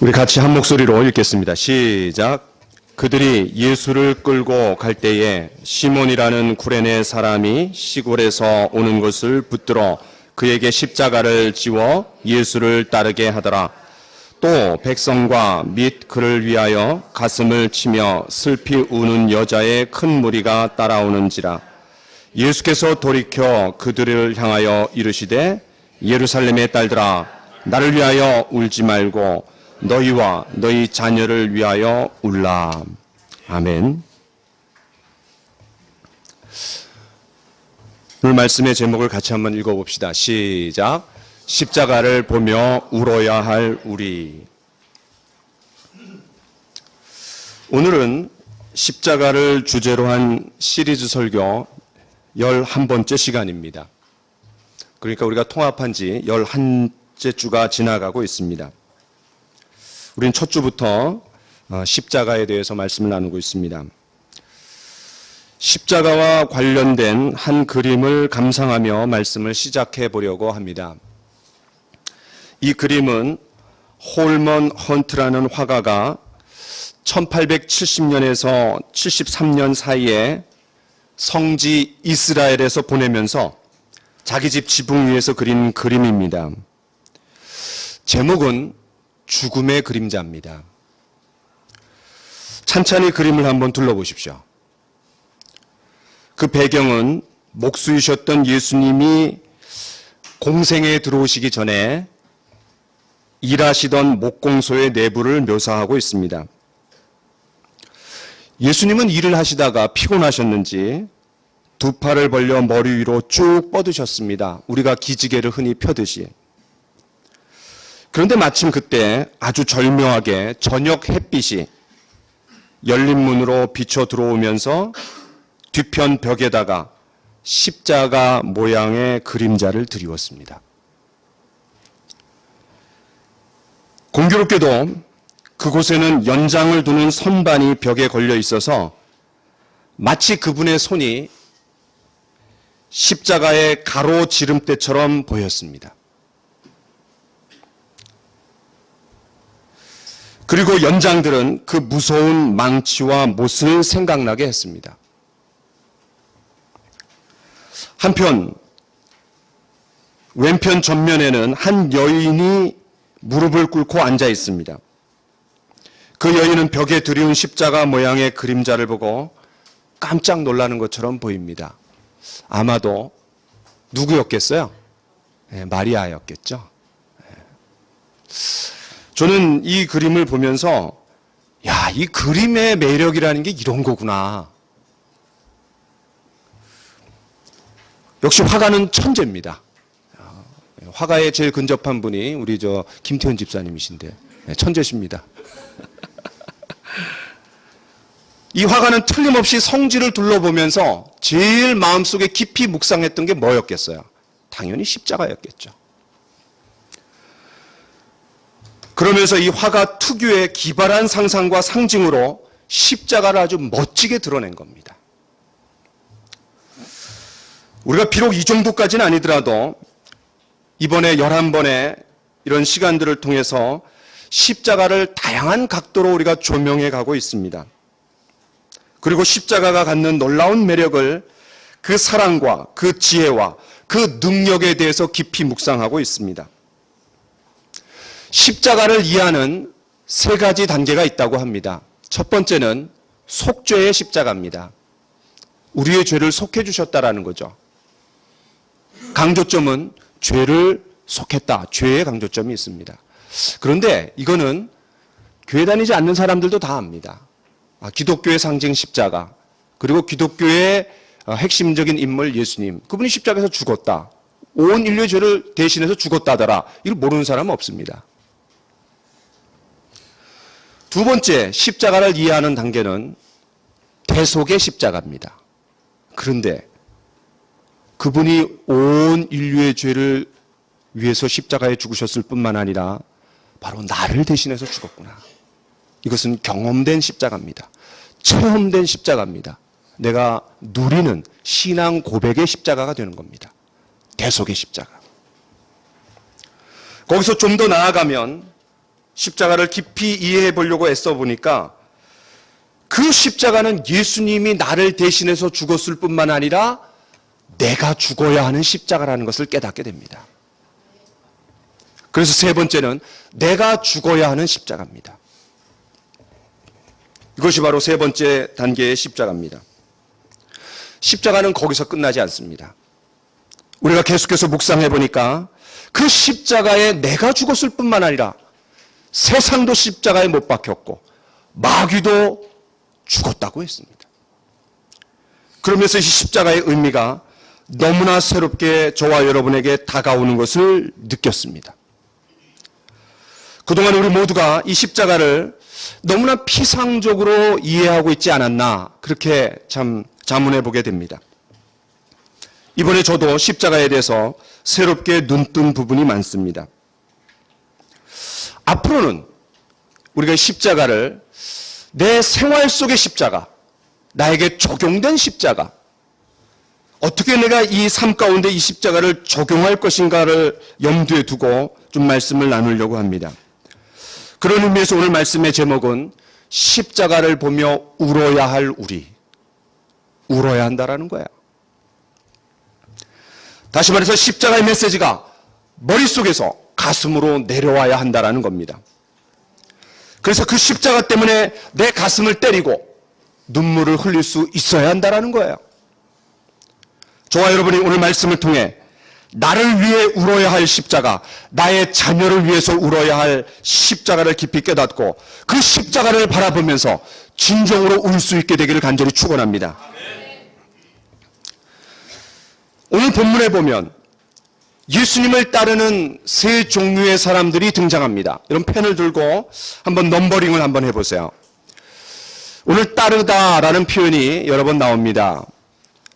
우리 같이 한 목소리로 읽겠습니다. 시작. 그들이 예수를 끌고 갈 때에 시몬이라는 구레네 사람이 시골에서 오는 것을 붙들어 그에게 십자가를 지워 예수를 따르게 하더라. 또 백성과 및 그를 위하여 가슴을 치며 슬피 우는 여자의 큰 무리가 따라오는지라. 예수께서 돌이켜 그들을 향하여 이르시되 예루살렘의 딸들아 나를 위하여 울지 말고 너희와 너희 자녀를 위하여 울라. 아멘. 오늘 말씀의 제목을 같이 한번 읽어봅시다. 시작. 십자가를 보며 울어야 할 우리. 오늘은 십자가를 주제로 한 시리즈 설교 11번째 시간입니다. 그러니까 우리가 통합한 지 11째 주가 지나가고 있습니다. 우리는 첫 주부터 십자가에 대해서 말씀을 나누고 있습니다. 십자가와 관련된 한 그림을 감상하며 말씀을 시작해 보려고 합니다. 이 그림은 홀먼 헌트라는 화가가 1870년에서 73년 사이에 성지 이스라엘에서 보내면서 자기 집 지붕 위에서 그린 그림입니다. 제목은 죽음의 그림자입니다. 찬찬히 그림을 한번 둘러보십시오. 그 배경은 목수이셨던 예수님이 공생에 들어오시기 전에 일하시던 목공소의 내부를 묘사하고 있습니다. 예수님은 일을 하시다가 피곤하셨는지 두 팔을 벌려 머리 위로 쭉 뻗으셨습니다. 우리가 기지개를 흔히 펴듯이. 그런데 마침 그때 아주 절묘하게 저녁 햇빛이 열린 문으로 비쳐 들어오면서 뒤편 벽에다가 십자가 모양의 그림자를 드리웠습니다. 공교롭게도 그곳에는 연장을 두는 선반이 벽에 걸려 있어서 마치 그분의 손이 십자가의 가로지름대처럼 보였습니다. 그리고 연장들은 그 무서운 망치와 못을 생각나게 했습니다. 한편 왼편 전면에는 한 여인이 무릎을 꿇고 앉아 있습니다. 그 여인은 벽에 드리운 십자가 모양의 그림자를 보고 깜짝 놀라는 것처럼 보입니다. 아마도 누구였겠어요? 마리아였겠죠. 저는 이 그림을 보면서 이 그림의 매력이라는 게 이런 거구나. 역시 화가는 천재입니다. 화가에 제일 근접한 분이 우리 김태현 집사님이신데 천재십니다. 이 화가는 틀림없이 성지를 둘러보면서 제일 마음속에 깊이 묵상했던 게 뭐였겠어요? 당연히 십자가였겠죠. 그러면서 이 화가 특유의 기발한 상상과 상징으로 십자가를 아주 멋지게 드러낸 겁니다. 우리가 비록 이 정도까지는 아니더라도 이번에 11번의 이런 시간들을 통해서 십자가를 다양한 각도로 우리가 조명해 가고 있습니다. 그리고 십자가가 갖는 놀라운 매력을 그 사랑과 그 지혜와 그 능력에 대해서 깊이 묵상하고 있습니다. 십자가를 이해하는 세 가지 단계가 있다고 합니다. 첫 번째는 속죄의 십자가입니다. 우리의 죄를 속해 주셨다라는 거죠. 강조점은 죄를 속했다. 죄의 강조점이 있습니다. 그런데 이거는 교회 다니지 않는 사람들도 다 압니다. 기독교의 상징 십자가, 그리고 기독교의 핵심적인 인물 예수님, 그분이 십자가에서 죽었다. 온 인류의 죄를 대신해서 죽었다더라. 이걸 모르는 사람은 없습니다. 두 번째, 십자가를 이해하는 단계는 대속의 십자가입니다. 그런데 그분이 온 인류의 죄를 위해서 십자가에 죽으셨을 뿐만 아니라 바로 나를 대신해서 죽었구나. 이것은 경험된 십자가입니다. 체험된 십자가입니다. 내가 누리는 신앙 고백의 십자가가 되는 겁니다. 대속의 십자가. 거기서 좀 더 나아가면 십자가를 깊이 이해해 보려고 애써 보니까 그 십자가는 예수님이 나를 대신해서 죽었을 뿐만 아니라 내가 죽어야 하는 십자가라는 것을 깨닫게 됩니다. 그래서 세 번째는 내가 죽어야 하는 십자가입니다. 이것이 바로 세 번째 단계의 십자가입니다. 십자가는 거기서 끝나지 않습니다. 우리가 계속해서 묵상해 보니까 그 십자가에 내가 죽었을 뿐만 아니라 세상도 십자가에 못 박혔고 마귀도 죽었다고 했습니다. 그러면서 이 십자가의 의미가 너무나 새롭게 저와 여러분에게 다가오는 것을 느꼈습니다. 그동안 우리 모두가 이 십자가를 너무나 피상적으로 이해하고 있지 않았나 그렇게 참 자문해 보게 됩니다. 이번에 저도 십자가에 대해서 새롭게 눈뜬 부분이 많습니다. 앞으로는 우리가 십자가를 내 생활 속의 십자가, 나에게 적용된 십자가, 어떻게 내가 이 삶 가운데 이 십자가를 적용할 것인가를 염두에 두고 좀 말씀을 나누려고 합니다. 그런 의미에서 오늘 말씀의 제목은 십자가를 보며 울어야 할 우리, 울어야 한다라는 거야. 다시 말해서 십자가의 메시지가 머릿속에서 가슴으로 내려와야 한다라는 겁니다. 그래서 그 십자가 때문에 내 가슴을 때리고 눈물을 흘릴 수 있어야 한다라는 거예요. 저와 여러분이 오늘 말씀을 통해 나를 위해 울어야 할 십자가, 나의 자녀를 위해서 울어야 할 십자가를 깊이 깨닫고 그 십자가를 바라보면서 진정으로 울 수 있게 되기를 간절히 축원합니다. 오늘 본문에 보면 예수님을 따르는 세 종류의 사람들이 등장합니다. 이런 펜을 들고 한번 넘버링을 한번 해보세요. 오늘 따르다라는 표현이 여러 번 나옵니다.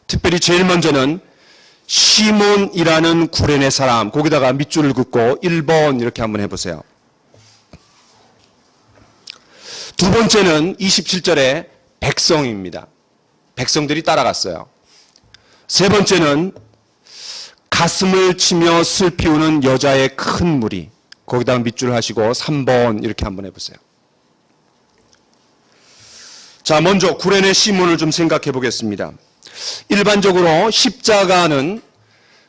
특별히 제일 먼저는 시몬이라는 구레네 사람, 거기다가 밑줄을 긋고 1번 이렇게 한번 해보세요. 두 번째는 27절에 백성입니다. 백성들이 따라갔어요. 세 번째는 가슴을 치며 슬피 우는 여자의 큰 무리, 거기다가 밑줄 하시고 3번 이렇게 한번 해보세요. 자, 먼저 구레네 시몬을 좀 생각해 보겠습니다. 일반적으로 십자가는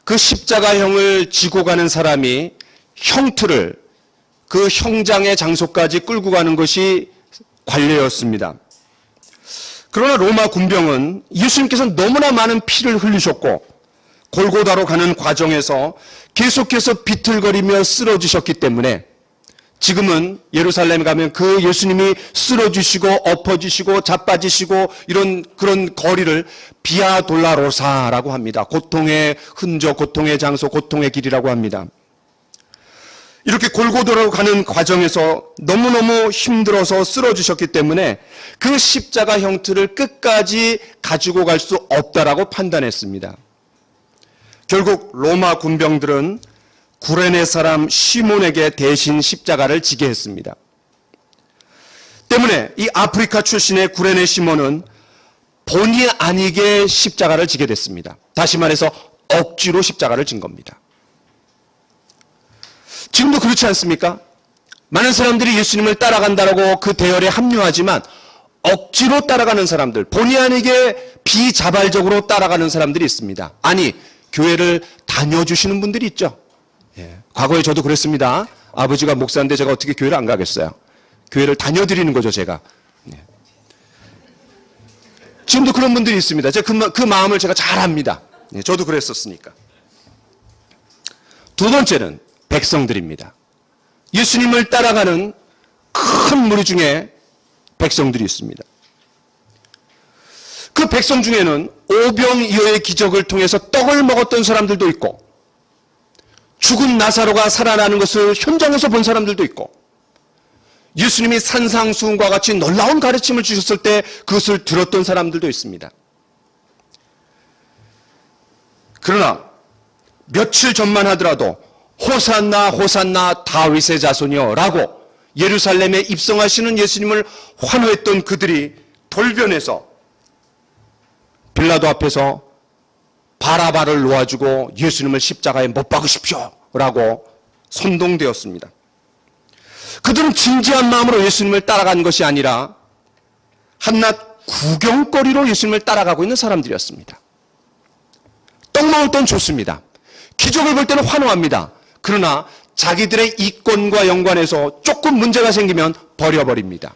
그 십자가형을 지고 가는 사람이 형틀을 그 형장의 장소까지 끌고 가는 것이 관례였습니다. 그러나 로마 군병은 예수님께서 너무나 많은 피를 흘리셨고 골고다로 가는 과정에서 계속해서 비틀거리며 쓰러지셨기 때문에 지금은 예루살렘에 가면 그 예수님이 쓰러지시고 엎어지시고 자빠지시고 이런 그런 거리를 비아 돌라로사라고 합니다. 고통의 흔적, 고통의 장소, 고통의 길이라고 합니다. 이렇게 골고다로 가는 과정에서 너무너무 힘들어서 쓰러지셨기 때문에 그 십자가 형틀을 끝까지 가지고 갈 수 없다라고 판단했습니다. 결국 로마 군병들은 구레네 사람 시몬에게 대신 십자가를 지게 했습니다. 때문에 이 아프리카 출신의 구레네 시몬은 본의 아니게 십자가를 지게 됐습니다. 다시 말해서 억지로 십자가를 진 겁니다. 지금도 그렇지 않습니까? 많은 사람들이 예수님을 따라간다라고 그 대열에 합류하지만 억지로 따라가는 사람들, 본의 아니게 비자발적으로 따라가는 사람들이 있습니다. 아니, 교회를 다녀주시는 분들이 있죠. 예. 과거에 저도 그랬습니다. 아버지가 목사인데 제가 어떻게 교회를 안 가겠어요. 교회를 다녀드리는 거죠, 제가. 예. 지금도 그런 분들이 있습니다. 제가 그 마음을 제가 잘 압니다. 예, 저도 그랬었으니까. 두 번째는 백성들입니다. 예수님을 따라가는 큰 무리 중에 백성들이 있습니다. 그 백성 중에는 오병이어의 기적을 통해서 떡을 먹었던 사람들도 있고 죽은 나사로가 살아나는 것을 현장에서 본 사람들도 있고 예수님이 산상수훈과 같이 놀라운 가르침을 주셨을 때 그것을 들었던 사람들도 있습니다. 그러나 며칠 전만 하더라도 호산나 호산나 다윗의 자손이여 라고 예루살렘에 입성하시는 예수님을 환호했던 그들이 돌변해서 빌라도 앞에서 바라바를 놓아주고 예수님을 십자가에 못 박으십시오 라고 선동되었습니다. 그들은 진지한 마음으로 예수님을 따라간 것이 아니라 한낱 구경거리로 예수님을 따라가고 있는 사람들이었습니다. 떡 먹을 땐 좋습니다. 기적을 볼 때는 환호합니다. 그러나 자기들의 이권과 연관해서 조금 문제가 생기면 버려버립니다.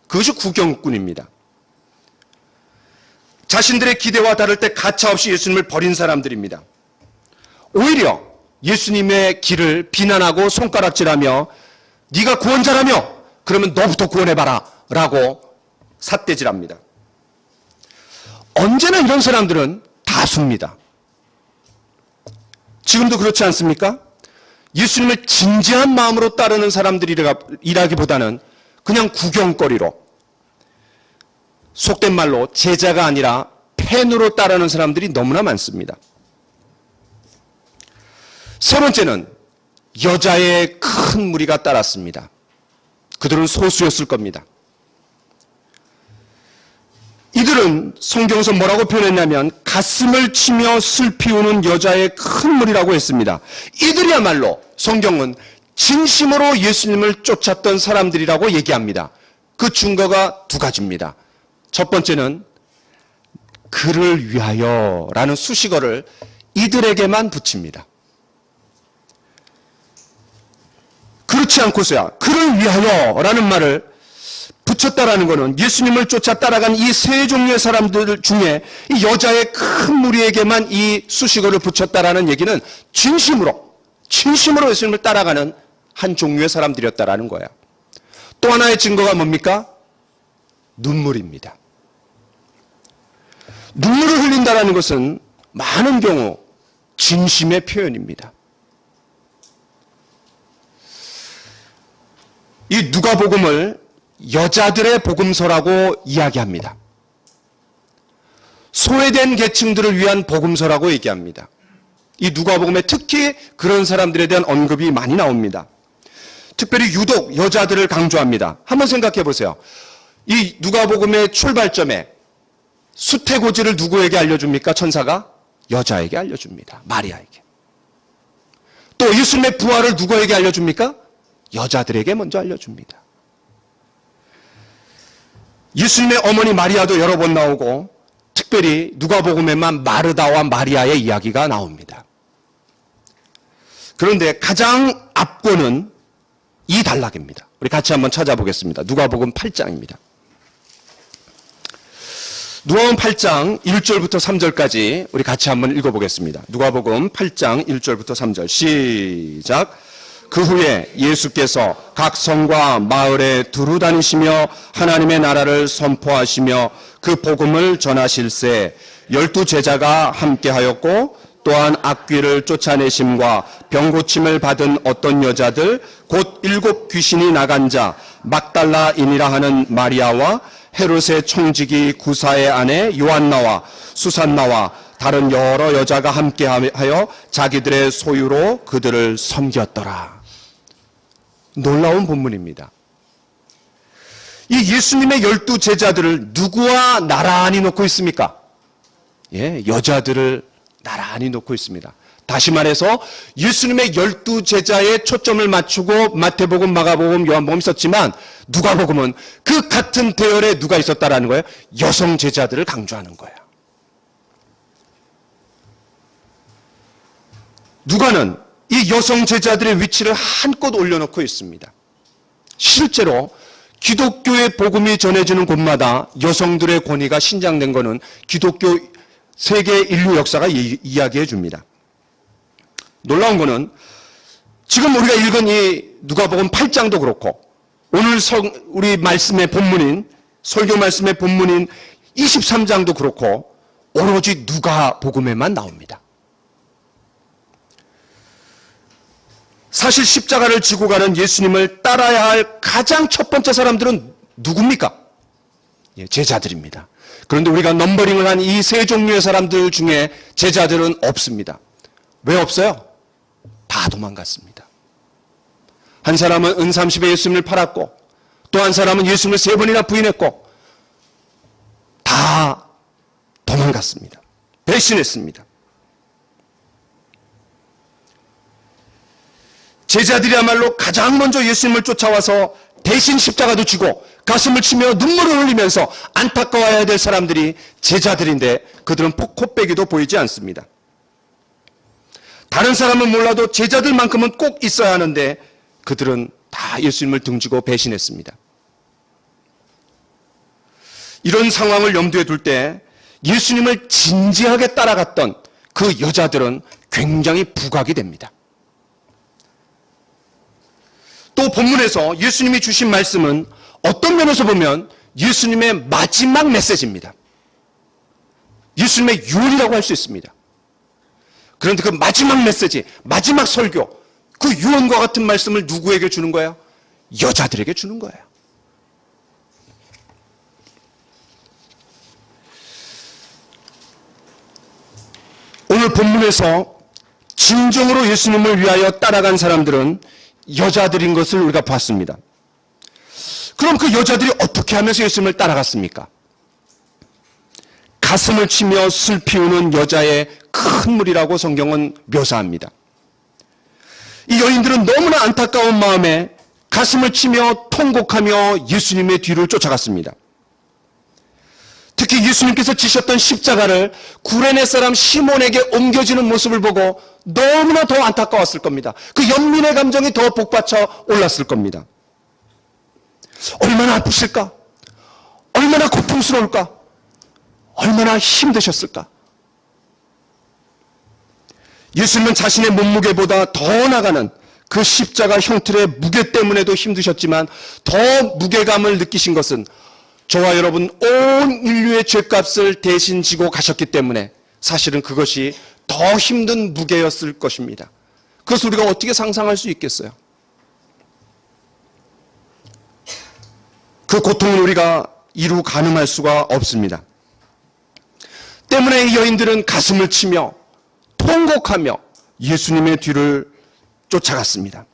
그것이 구경꾼입니다. 자신들의 기대와 다를 때 가차없이 예수님을 버린 사람들입니다. 오히려 예수님의 길을 비난하고 손가락질하며 네가 구원자라며 그러면 너부터 구원해봐라 라고 삿대질합니다. 언제나 이런 사람들은 다수입니다. 지금도 그렇지 않습니까? 예수님을 진지한 마음으로 따르는 사람들이라기보다는 그냥 구경거리로, 속된 말로 제자가 아니라 팬으로 따르는 사람들이 너무나 많습니다. 세 번째는 여자의 큰 무리가 따랐습니다. 그들은 소수였을 겁니다. 이들은 성경에서 뭐라고 표현했냐면 가슴을 치며 슬피 우는 여자의 큰 무리라고 했습니다. 이들이야말로 성경은 진심으로 예수님을 쫓았던 사람들이라고 얘기합니다. 그 증거가 두 가지입니다. 첫 번째는 그를 위하여 라는 수식어를 이들에게만 붙입니다. 그렇지 않고서야 그를 위하여 라는 말을 붙였다라는 것은 예수님을 쫓아 따라간 이 세 종류의 사람들 중에 이 여자의 큰 무리에게만 이 수식어를 붙였다라는 얘기는 진심으로 예수님을 따라가는 한 종류의 사람들이었다라는 거예요. 또 하나의 증거가 뭡니까? 눈물입니다. 눈물을 흘린다라는 것은 많은 경우 진심의 표현입니다. 이 누가복음을 여자들의 복음서라고 이야기합니다. 소외된 계층들을 위한 복음서라고 얘기합니다. 이 누가복음에 특히 그런 사람들에 대한 언급이 많이 나옵니다. 특별히 유독 여자들을 강조합니다. 한번 생각해 보세요. 이 누가복음의 출발점에 수태고지를 누구에게 알려줍니까? 천사가? 여자에게 알려줍니다. 마리아에게. 또 예수님의 부활을 누구에게 알려줍니까? 여자들에게 먼저 알려줍니다. 예수님의 어머니 마리아도 여러 번 나오고 특별히 누가복음에만 마르다와 마리아의 이야기가 나옵니다. 그런데 가장 앞권은 이 단락입니다. 우리 같이 한번 찾아보겠습니다. 누가복음 8장입니다. 누가복음 8장 1절부터 3절까지 우리 같이 한번 읽어보겠습니다. 누가복음 8장 1절부터 3절 시작. 그 후에 예수께서 각 성과 마을에 두루 다니시며 하나님의 나라를 선포하시며 그 복음을 전하실세 12 제자가 함께하였고 또한 악귀를 쫓아내심과 병고침을 받은 어떤 여자들 곧 7 귀신이 나간 자 막달라인이라 하는 마리아와 헤롯의 청지기 구사의 아내 요한나와 수산나와 다른 여러 여자가 함께하여 자기들의 소유로 그들을 섬겼더라. 놀라운 본문입니다. 이 예수님의 12 제자들을 누구와 나란히 놓고 있습니까? 예, 여자들을 나란히 놓고 있습니다. 다시 말해서 예수님의 12 제자의 초점을 맞추고 마태복음, 마가복음, 요한복음 있었지만 누가복음은 그 같은 대열에 누가 있었다라는 거예요? 여성 제자들을 강조하는 거예요. 누가는 이 여성 제자들의 위치를 한껏 올려놓고 있습니다. 실제로 기독교의 복음이 전해지는 곳마다 여성들의 권위가 신장된 것은 기독교 세계 인류 역사가 이야기해 줍니다. 놀라운 것은 지금 우리가 읽은 이 누가복음 8장도 그렇고 오늘 우리 말씀의 본문인 설교 말씀의 본문인 23장도 그렇고 오로지 누가복음에만 나옵니다. 사실 십자가를 지고 가는 예수님을 따라야 할 가장 첫 번째 사람들은 누굽니까? 예, 제자들입니다. 그런데 우리가 넘버링을 한 이 세 종류의 사람들 중에 제자들은 없습니다. 왜 없어요? 다 도망갔습니다. 한 사람은 은30에 예수님을 팔았고 또 한 사람은 예수님을 3번이나 부인했고 다 도망갔습니다. 배신했습니다. 제자들이야말로 가장 먼저 예수님을 쫓아와서 대신 십자가도 지고 가슴을 치며 눈물을 흘리면서 안타까워해야 될 사람들이 제자들인데 그들은 코빼기도 보이지 않습니다. 다른 사람은 몰라도 제자들만큼은 꼭 있어야 하는데 그들은 다 예수님을 등지고 배신했습니다. 이런 상황을 염두에 둘 때 예수님을 진지하게 따라갔던 그 여자들은 굉장히 부각이 됩니다. 또 본문에서 예수님이 주신 말씀은 어떤 면에서 보면 예수님의 마지막 메시지입니다. 예수님의 유언이라고 할 수 있습니다. 그런데 그 마지막 메시지, 마지막 설교, 그 유언과 같은 말씀을 누구에게 주는 거예요? 여자들에게 주는 거예요. 오늘 본문에서 진정으로 예수님을 위하여 따라간 사람들은 여자들인 것을 우리가 봤습니다. 그럼 그 여자들이 어떻게 하면서 예수님을 따라갔습니까? 가슴을 치며 슬피 우는 여자의 큰 무리라고 성경은 묘사합니다. 이 여인들은 너무나 안타까운 마음에 가슴을 치며 통곡하며 예수님의 뒤를 쫓아갔습니다. 특히 예수님께서 지셨던 십자가를 구레네 사람 시몬에게 옮겨지는 모습을 보고 너무나 더 안타까웠을 겁니다. 그 연민의 감정이 더 복받쳐 올랐을 겁니다. 얼마나 아프실까? 얼마나 고통스러울까? 얼마나 힘드셨을까? 예수님은 자신의 몸무게보다 더 나가는 그 십자가 형틀의 무게 때문에도 힘드셨지만 더 무게감을 느끼신 것은 저와 여러분 온 인류의 죄값을 대신 지고 가셨기 때문에 사실은 그것이 더 힘든 무게였을 것입니다. 그것을 우리가 어떻게 상상할 수 있겠어요? 그 고통을 우리가 이루 가늠할 수가 없습니다. 때문에 이 여인들은 가슴을 치며 통곡하며 예수님의 뒤를 쫓아갔습니다.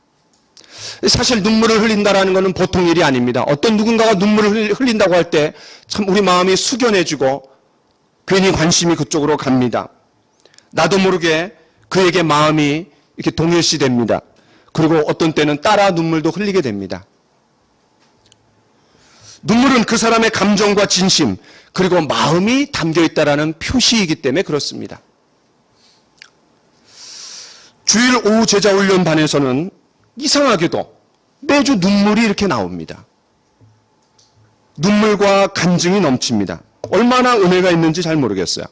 사실 눈물을 흘린다는 것은 보통 일이 아닙니다. 어떤 누군가가 눈물을 흘린다고 할 때 참 우리 마음이 숙연해지고 괜히 관심이 그쪽으로 갑니다. 나도 모르게 그에게 마음이 이렇게 동일시 됩니다. 그리고 어떤 때는 따라 눈물도 흘리게 됩니다. 눈물은 그 사람의 감정과 진심 그리고 마음이 담겨있다는 표시이기 때문에 그렇습니다. 주일 오후 제자훈련반에서는 이상하게도 매주 눈물이 이렇게 나옵니다. 눈물과 간증이 넘칩니다. 얼마나 은혜가 있는지 잘 모르겠어요.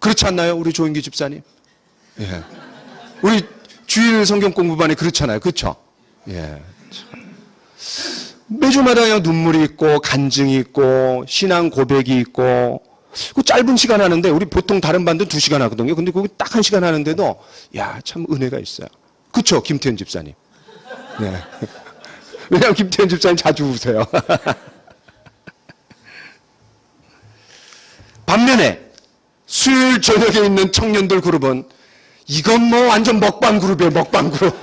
그렇지 않나요? 우리 조인기 집사님? 예. 우리 주일 성경 공부반에 그렇잖아요. 그렇죠? 예. 매주마다 그냥 눈물이 있고 간증이 있고 신앙 고백이 있고 그 짧은 시간 하는데 우리 보통 다른 반도 2시간 하거든요. 근데 거기 딱 1시간 하는데도 야, 참 은혜가 있어요. 그렇죠? 김태현 집사님. 네. 왜냐하면 김태현 집사님 자주 우세요. 반면에 수요일 저녁에 있는 청년들 그룹은 이건 뭐 완전 먹방 그룹이에요. 먹방 그룹.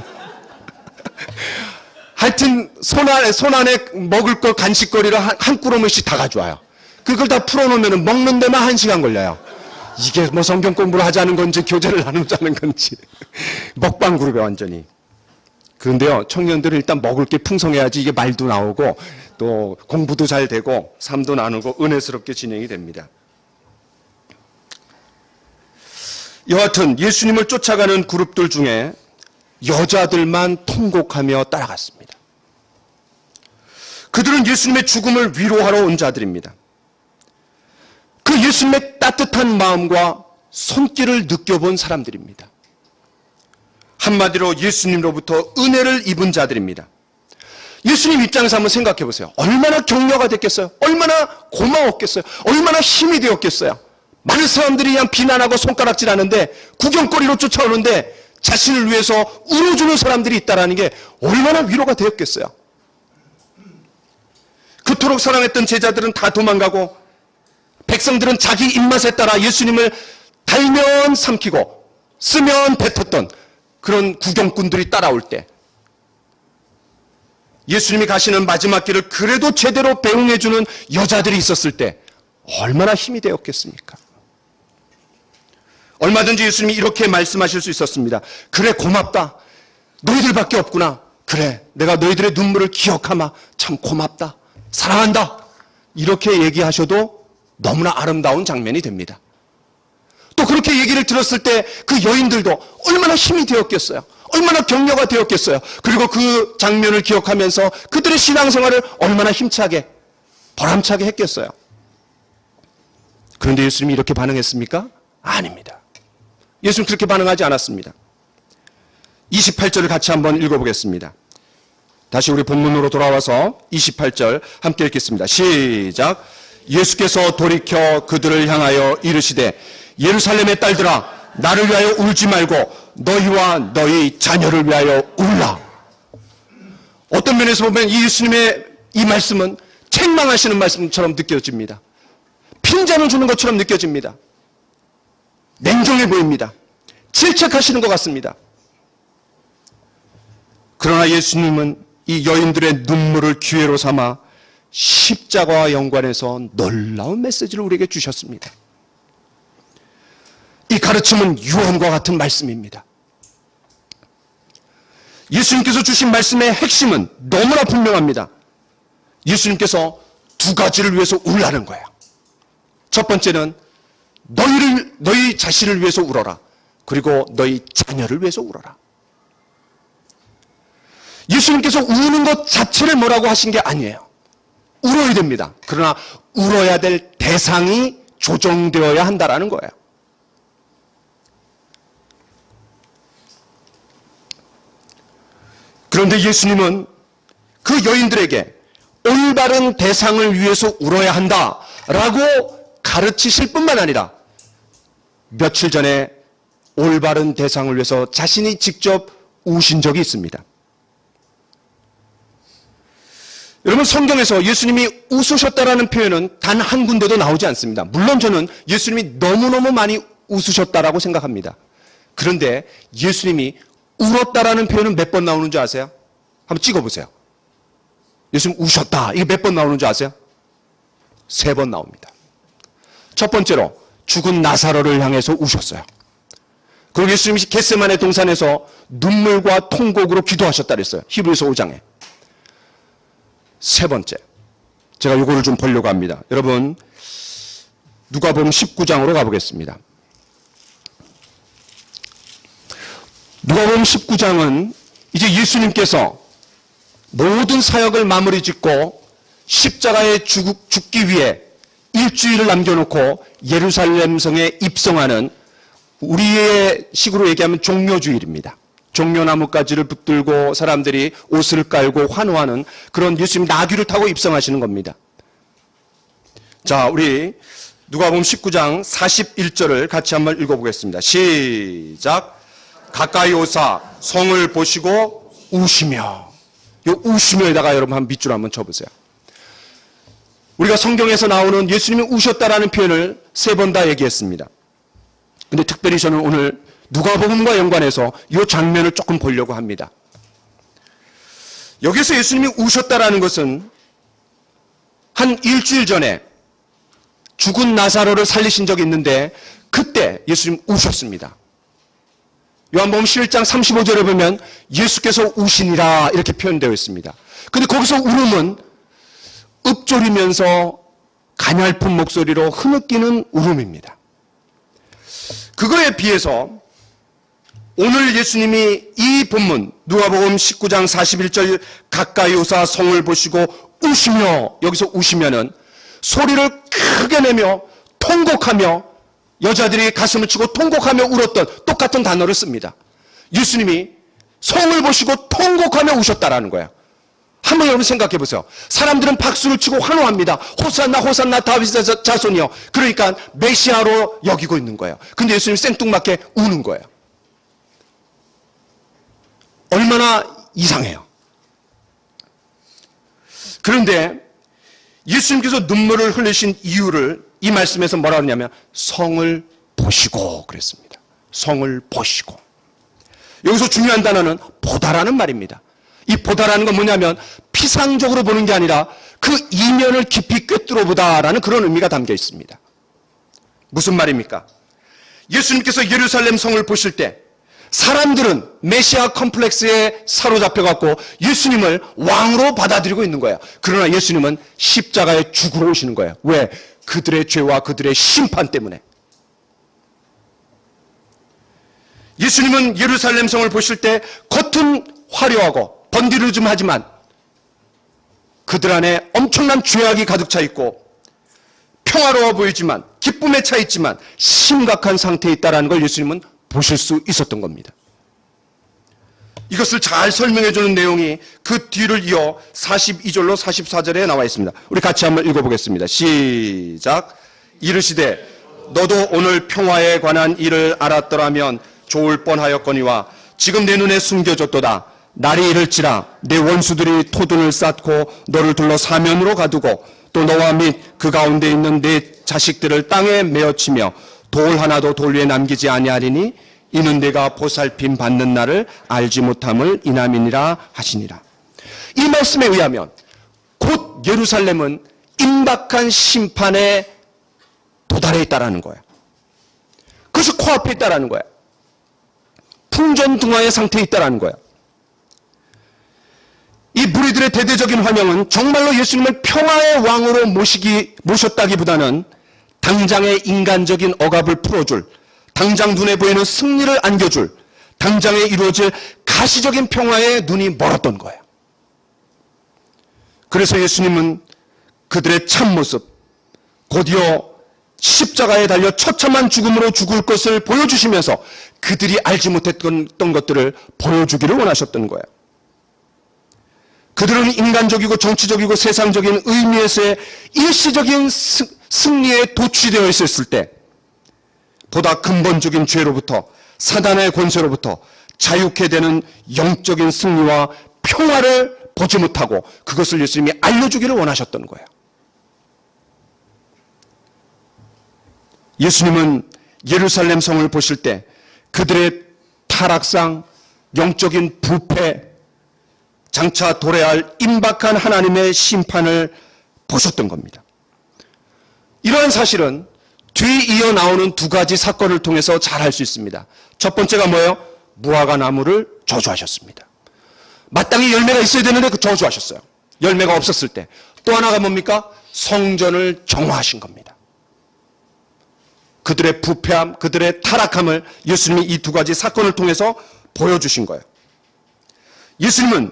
하여튼 손 안에 먹을 거 간식거리를 한 꾸러미씩 다 가져와요. 그걸 다 풀어놓으면 먹는 데만 1시간 걸려요. 이게 뭐 성경 공부를 하자는 건지 교제를 나누자는 건지. 먹방 그룹에 완전히. 그런데요, 청년들은 일단 먹을 게 풍성해야지 이게 말도 나오고 또 공부도 잘 되고 삶도 나누고 은혜스럽게 진행이 됩니다. 여하튼 예수님을 쫓아가는 그룹들 중에 여자들만 통곡하며 따라갔습니다. 그들은 예수님의 죽음을 위로하러 온 자들입니다. 그 예수님의 따뜻한 마음과 손길을 느껴본 사람들입니다. 한마디로 예수님으로부터 은혜를 입은 자들입니다. 예수님 입장에서 한번 생각해 보세요. 얼마나 격려가 됐겠어요? 얼마나 고마웠겠어요? 얼마나 힘이 되었겠어요? 많은 사람들이 그냥 비난하고 손가락질하는데 구경거리로 쫓아오는데 자신을 위해서 울어주는 사람들이 있다는 게 얼마나 위로가 되었겠어요? 그토록 사랑했던 제자들은 다 도망가고 백성들은 자기 입맛에 따라 예수님을 달면 삼키고 쓰면 뱉었던 그런 구경꾼들이 따라올 때 예수님이 가시는 마지막 길을 그래도 제대로 배웅해주는 여자들이 있었을 때 얼마나 힘이 되었겠습니까? 얼마든지 예수님이 이렇게 말씀하실 수 있었습니다. 그래 고맙다. 너희들밖에 없구나. 그래, 내가 너희들의 눈물을 기억하마. 참 고맙다. 사랑한다. 이렇게 얘기하셔도 너무나 아름다운 장면이 됩니다. 또 그렇게 얘기를 들었을 때 그 여인들도 얼마나 힘이 되었겠어요. 얼마나 격려가 되었겠어요. 그리고 그 장면을 기억하면서 그들의 신앙생활을 얼마나 힘차게, 보람차게 했겠어요. 그런데 예수님이 이렇게 반응했습니까? 아닙니다. 예수님 그렇게 반응하지 않았습니다. 28절을 같이 한번 읽어보겠습니다. 다시 우리 본문으로 돌아와서 28절 함께 읽겠습니다. 시작. 예수께서 돌이켜 그들을 향하여 이르시되 예루살렘의 딸들아 나를 위하여 울지 말고 너희와 너희 자녀를 위하여 울라. 어떤 면에서 보면 예수님의 이 말씀은 책망하시는 말씀처럼 느껴집니다. 핀잔을 주는 것처럼 느껴집니다. 냉정해 보입니다. 질책하시는 것 같습니다. 그러나 예수님은 이 여인들의 눈물을 기회로 삼아 십자가와 연관해서 놀라운 메시지를 우리에게 주셨습니다. 이 가르침은 유언과 같은 말씀입니다. 예수님께서 주신 말씀의 핵심은 너무나 분명합니다. 예수님께서 두 가지를 위해서 울라는 거예요. 첫 번째는 너희 자신을 위해서 울어라. 그리고 너희 자녀를 위해서 울어라. 예수님께서 우는 것 자체를 뭐라고 하신 게 아니에요. 울어야 됩니다. 그러나 울어야 될 대상이 조정되어야 한다라는 거예요. 그런데 예수님은 그 여인들에게 올바른 대상을 위해서 울어야 한다라고 가르치실 뿐만 아니라 며칠 전에 올바른 대상을 위해서 자신이 직접 우신 적이 있습니다. 여러분, 성경에서 예수님이 웃으셨다라는 표현은 단 한 군데도 나오지 않습니다. 물론 저는 예수님이 너무너무 많이 웃으셨다라고 생각합니다. 그런데 예수님이 울었다라는 표현은 몇 번 나오는 줄 아세요? 한번 찍어보세요. 예수님 우셨다. 이게 몇 번 나오는 줄 아세요? 3번 나옵니다. 첫 번째로 죽은 나사로를 향해서 우셨어요. 그리고 예수님이 겟세마네 동산에서 눈물과 통곡으로 기도하셨다 그랬어요. 히브리서 5장에. 세 번째, 제가 이거를 좀 보려고 합니다. 여러분, 누가복음 19장으로 가보겠습니다. 누가복음 19장은 이제 예수님께서 모든 사역을 마무리 짓고 십자가에 죽기 위해 일주일을 남겨놓고 예루살렘 성에 입성하는, 우리의 식으로 얘기하면 종려주일입니다. 종려나무가지를 붙들고 사람들이 옷을 깔고 환호하는 그런 예수님 나귀를 타고 입성하시는 겁니다. 자, 우리 누가복음 19장 41절을 같이 한번 읽어보겠습니다. 시작. 가까이 오사 성을 보시고 우시며. 요 우시며에다가 여러분 한 밑줄 한번 쳐보세요. 우리가 성경에서 나오는 예수님이 우셨다라는 표현을 3번 다 얘기했습니다. 근데 특별히 저는 오늘 누가복음과 연관해서 이 장면을 조금 보려고 합니다. 여기서 예수님이 우셨다라는 것은 한 일주일 전에 죽은 나사로를 살리신 적이 있는데 그때 예수님 우셨습니다. 요한복음 11장 35절에 보면 예수께서 우시니라 이렇게 표현되어 있습니다. 근데 거기서 울음은 읊조리면서 가냘픈 목소리로 흐느끼는 울음입니다. 그거에 비해서 오늘 예수님이 이 본문 누가복음 19장 41절 가까이 오사 성을 보시고 우시며, 여기서 우시면은 소리를 크게 내며 통곡하며 여자들이 가슴을 치고 통곡하며 울었던 똑같은 단어를 씁니다. 예수님이 성을 보시고 통곡하며 우셨다라는 거예요. 한번 여러분 생각해 보세요. 사람들은 박수를 치고 환호합니다. 호산나 호산나 다윗의 자손이요. 그러니까 메시아로 여기고 있는 거예요. 근데 예수님이 생뚱맞게 우는 거예요. 얼마나 이상해요. 그런데 예수님께서 눈물을 흘리신 이유를 이 말씀에서 뭐라 그러냐면 성을 보시고 그랬습니다. 성을 보시고. 여기서 중요한 단어는 보다라는 말입니다. 이 보다라는 건 뭐냐면 피상적으로 보는 게 아니라 그 이면을 깊이 꿰뚫어 보다라는 그런 의미가 담겨 있습니다. 무슨 말입니까? 예수님께서 예루살렘 성을 보실 때 사람들은 메시아 컴플렉스에 사로잡혀갖고 예수님을 왕으로 받아들이고 있는 거예요. 그러나 예수님은 십자가에 죽으러 오시는 거예요. 왜? 그들의 죄와 그들의 심판 때문에. 예수님은 예루살렘 성을 보실 때 겉은 화려하고 번디르즘하지만 그들 안에 엄청난 죄악이 가득 차 있고 평화로워 보이지만 기쁨에 차 있지만 심각한 상태에 있다는 걸 예수님은 보실 수 있었던 겁니다. 이것을 잘 설명해 주는 내용이 그 뒤를 이어 42절로 44절에 나와 있습니다. 우리 같이 한번 읽어보겠습니다. 시작. 이르시되 너도 오늘 평화에 관한 일을 알았더라면 좋을 뻔하였거니와 지금 내 눈에 숨겨졌도다. 날이 이를지라 내 원수들이 토둔을 쌓고 너를 둘러 사면으로 가두고 또 너와 및 그 가운데 있는 내 자식들을 땅에 메어치며 돌 하나도 돌 위에 남기지 아니하리니 이는 내가 보살핌 받는 날을 알지 못함을 인함이니라 하시니라. 이 말씀에 의하면 곧 예루살렘은 임박한 심판에 도달해 있다라는 거예요. 그래서 코앞에 있다라는 거예요. 풍전등화의 상태에 있다라는 거예요. 이 무리들의 대대적인 환영은 정말로 예수님을 평화의 왕으로 모셨다기보다는 당장의 인간적인 억압을 풀어줄, 당장 눈에 보이는 승리를 안겨줄, 당장에 이루어질 가시적인 평화에 눈이 멀었던 거예요. 그래서 예수님은 그들의 참모습, 곧이어 십자가에 달려 처참한 죽음으로 죽을 것을 보여주시면서 그들이 알지 못했던 것들을 보여주기를 원하셨던 거예요. 그들은 인간적이고 정치적이고 세상적인 의미에서의 일시적인 승리에 도취되어 있었을 때 보다 근본적인 죄로부터 사단의 권세로부터 자유케 되는 영적인 승리와 평화를 보지 못하고 그것을 예수님이 알려주기를 원하셨던 거예요. 예수님은 예루살렘 성을 보실 때 그들의 타락상, 영적인 부패, 장차 도래할 임박한 하나님의 심판을 보셨던 겁니다. 이러한 사실은 뒤이어 나오는 두 가지 사건을 통해서 잘 알 수 있습니다. 첫 번째가 뭐예요? 무화과 나무를 저주하셨습니다. 마땅히 열매가 있어야 되는데 그 저주하셨어요. 열매가 없었을 때. 또 하나가 뭡니까? 성전을 정화하신 겁니다. 그들의 부패함, 그들의 타락함을 예수님이 이 두 가지 사건을 통해서 보여주신 거예요. 예수님은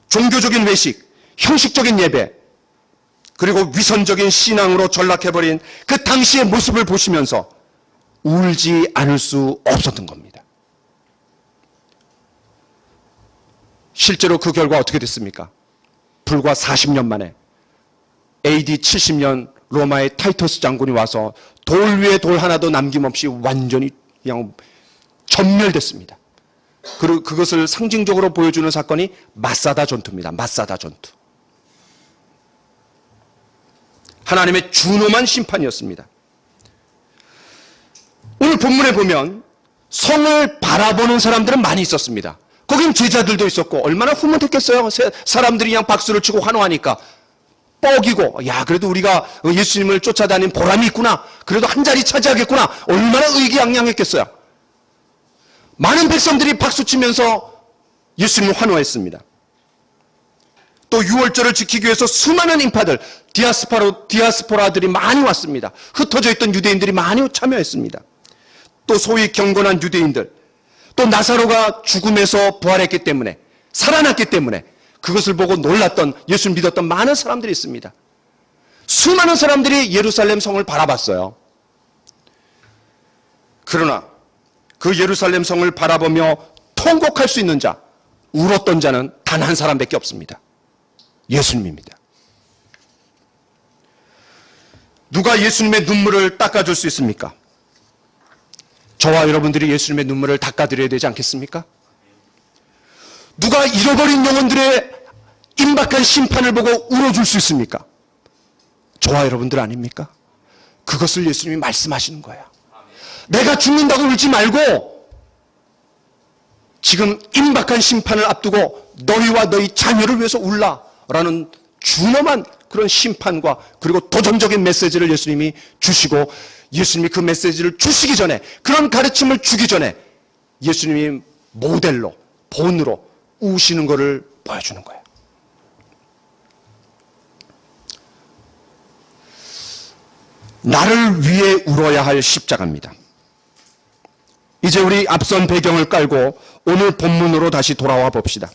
종교적인 외식, 형식적인 예배, 그리고 위선적인 신앙으로 전락해버린 그 당시의 모습을 보시면서 울지 않을 수 없었던 겁니다. 실제로 그 결과 어떻게 됐습니까? 불과 40년 만에 AD 70년 로마의 타이터스 장군이 와서 돌 위에 돌 하나도 남김없이 완전히 그냥 전멸됐습니다. 그리고 그것을 상징적으로 보여주는 사건이 마사다 전투입니다. 마사다 전투. 하나님의 준엄한 심판이었습니다. 오늘 본문에 보면 성을 바라보는 사람들은 많이 있었습니다. 거긴 제자들도 있었고 얼마나 흐뭇했겠어요. 사람들이 그냥 박수를 치고 환호하니까 뻐기고 야 그래도 우리가 예수님을 쫓아다닌 보람이 있구나. 그래도 한 자리 차지하겠구나. 얼마나 의기양양했겠어요. 많은 백성들이 박수치면서 예수님을 환호했습니다. 또 유월절을 지키기 위해서 수많은 인파들, 디아스포라들이 많이 왔습니다. 흩어져 있던 유대인들이 많이 참여했습니다. 또 소위 경건한 유대인들, 또 나사로가 죽음에서 부활했기 때문에, 살아났기 때문에 그것을 보고 놀랐던, 예수를 믿었던 많은 사람들이 있습니다. 수많은 사람들이 예루살렘 성을 바라봤어요. 그러나 그 예루살렘 성을 바라보며 통곡할 수 있는 자, 울었던 자는 단 한 사람밖에 없습니다. 예수님입니다. 누가 예수님의 눈물을 닦아줄 수 있습니까? 저와 여러분들이 예수님의 눈물을 닦아드려야 되지 않겠습니까? 누가 잃어버린 영혼들의 임박한 심판을 보고 울어줄 수 있습니까? 저와 여러분들 아닙니까? 그것을 예수님이 말씀하시는 거예요. 내가 죽는다고 울지 말고 지금 임박한 심판을 앞두고 너희와 너희 자녀를 위해서 울라라는 준엄한 그런 심판과 그리고 도전적인 메시지를 예수님이 주시고 예수님이 그 메시지를 주시기 전에 그런 가르침을 주기 전에 예수님이 모델로, 본으로 우시는 것을 보여주는 거예요. 나를 위해 울어야 할 십자가입니다. 이제 우리 앞선 배경을 깔고 오늘 본문으로 다시 돌아와 봅시다.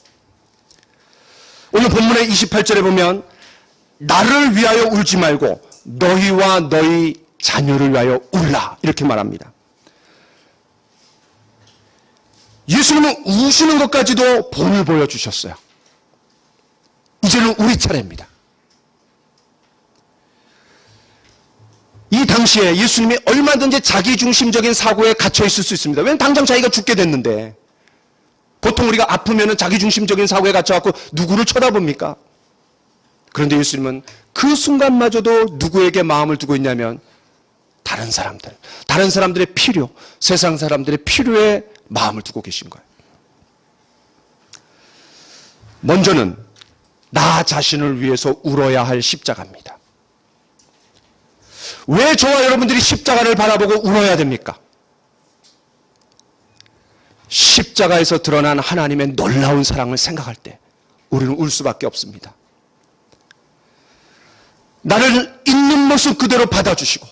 오늘 본문의 28절에 보면 나를 위하여 울지 말고 너희와 너희 자녀를 위하여 울라 이렇게 말합니다. 예수님은 우시는 것까지도 본을 보여주셨어요. 이제는 우리 차례입니다. 이 당시에 예수님이 얼마든지 자기중심적인 사고에 갇혀 있을 수 있습니다. 왜냐하면 당장 자기가 죽게 됐는데, 보통 우리가 아프면 자기중심적인 사고에 갇혀갖고 누구를 쳐다봅니까? 그런데 예수님은 그 순간마저도 누구에게 마음을 두고 있냐면 다른 사람들의 필요, 세상 사람들의 필요에 마음을 두고 계신 거예요. 먼저는 나 자신을 위해서 울어야 할 십자가입니다. 왜 저와 여러분들이 십자가를 바라보고 울어야 됩니까? 십자가에서 드러난 하나님의 놀라운 사랑을 생각할 때 우리는 울 수밖에 없습니다. 나를 있는 모습 그대로 받아주시고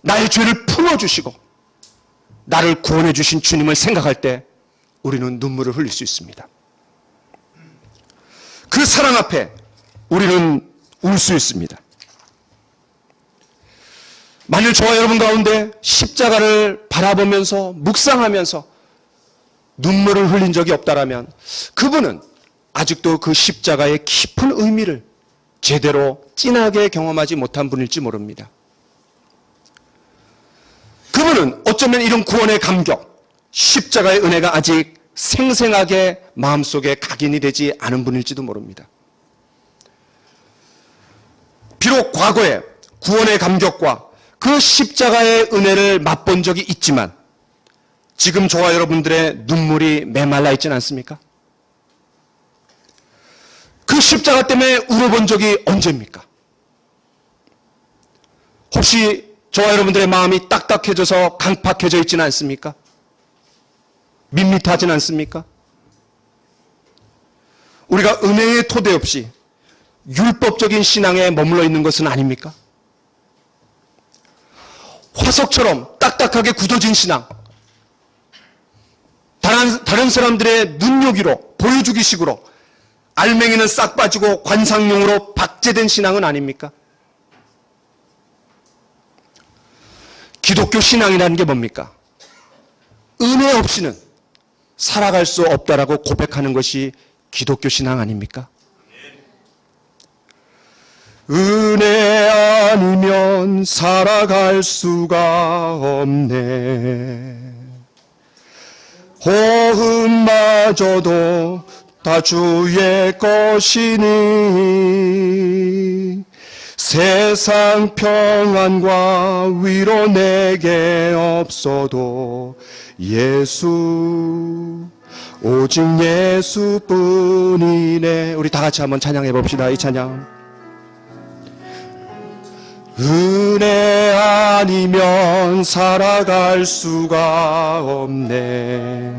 나의 죄를 풀어주시고 나를 구원해 주신 주님을 생각할 때 우리는 눈물을 흘릴 수 있습니다. 그 사랑 앞에 우리는 울 수 있습니다. 만일 저와 여러분 가운데 십자가를 바라보면서 묵상하면서 눈물을 흘린 적이 없다라면 그분은 아직도 그 십자가의 깊은 의미를 제대로 진하게 경험하지 못한 분일지 모릅니다. 그분은 어쩌면 이런 구원의 감격, 십자가의 은혜가 아직 생생하게 마음속에 각인이 되지 않은 분일지도 모릅니다. 비록 과거에 구원의 감격과 그 십자가의 은혜를 맛본 적이 있지만 지금 저와 여러분들의 눈물이 메말라 있지는 않습니까? 그 십자가 때문에 울어본 적이 언제입니까? 혹시 저와 여러분들의 마음이 딱딱해져서 강팍해져 있지는 않습니까? 밋밋하지는 않습니까? 우리가 은혜의 토대 없이 율법적인 신앙에 머물러 있는 것은 아닙니까? 화석처럼 딱딱하게 굳어진 신앙, 다른 사람들의 눈요기로 보여주기식으로 알맹이는 싹 빠지고 관상용으로 박제된 신앙은 아닙니까? 기독교 신앙이라는 게 뭡니까? 은혜 없이는 살아갈 수 없다라고 고백하는 것이 기독교 신앙 아닙니까? 은혜 아니면 살아갈 수가 없네. 호흡마저도 다 주의 것이니 세상 평안과 위로 내게 없어도 예수 오직 예수뿐이네. 우리 다 같이 한번 찬양해 봅시다. 이 찬양. 은혜 아니면 살아갈 수가 없네.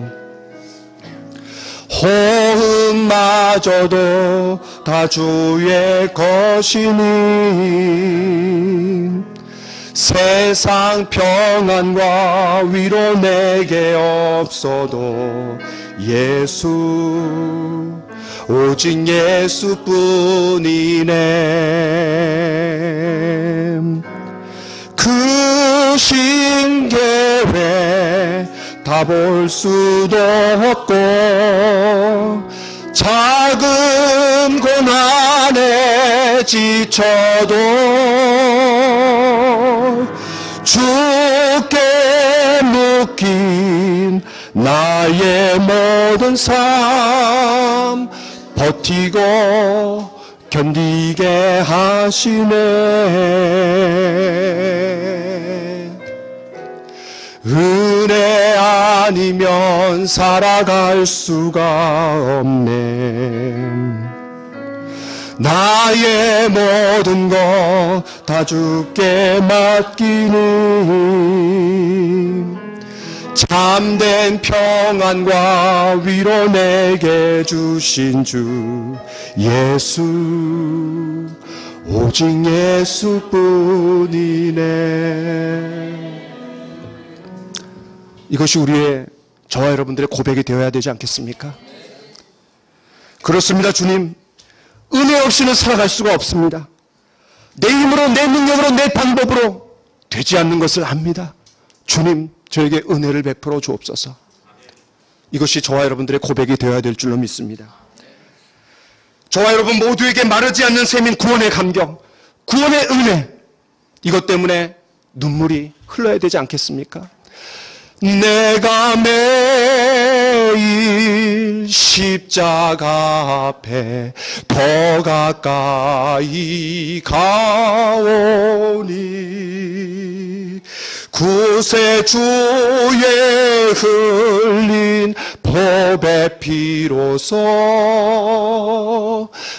호흡마저도 다 주의 것이니 세상 평안과 위로 내게 없어도 예수 오직 예수뿐이네. 그 신계회 다 볼 수도 없고 작은 고난에 지쳐도 주께 묶인 나의 모든 삶 버티고 견디게 하시네. 은혜 아니면 살아갈 수가 없네. 나의 모든 것 다 주께 맡기니 참된 평안과 위로 내게 주신 주 예수, 오직 예수뿐이네. 이것이 우리의, 저와 여러분들의 고백이 되어야 되지 않겠습니까? 그렇습니다. 주님, 은혜 없이는 살아갈 수가 없습니다. 내 힘으로, 내 능력으로, 내 방법으로 되지 않는 것을 압니다. 주님, 저에게 은혜를 베풀어 주옵소서. 이것이 저와 여러분들의 고백이 되어야 될 줄로 믿습니다. 저와 여러분 모두에게 마르지 않는 샘인 구원의 감격, 구원의 은혜, 이것 때문에 눈물이 흘러야 되지 않겠습니까? 내가 매일 십자가 앞에 더 가까이 가오니 구세주의 흘린 법의 피로써